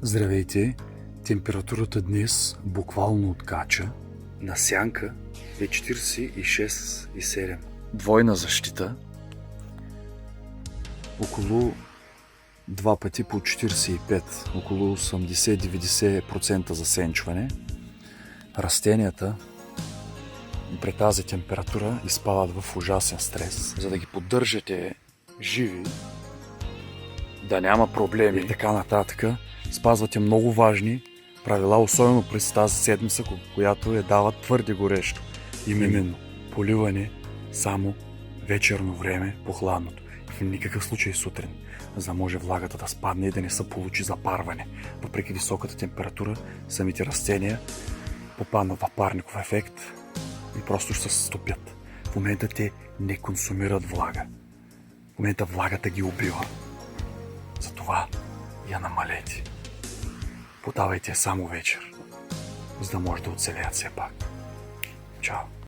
Здравейте! Температурата днес буквално откача. На сянка е 46,7. Двойна защита. Около 2 пъти по 45. Около 80-90% засенчване. Растенията при тази температура изпадат в ужасен стрес. За да ги поддържате живи, да няма проблеми и така нататък, спазвате много важни правила, особено през тази седмица, която дават твърде горещо. Именно поливане само вечерно време по хладното. В никакъв случай сутрин, за да може влагата да спадне и да не се получи запарване. Въпреки високата температура, самите растения попаднат в парников ефект и просто ще се стопят. В момента те не консумират влага. В момента влагата ги убива. Затова я намалете. Подавайте я само вечер, за да може да оцелеят все пак. Чао!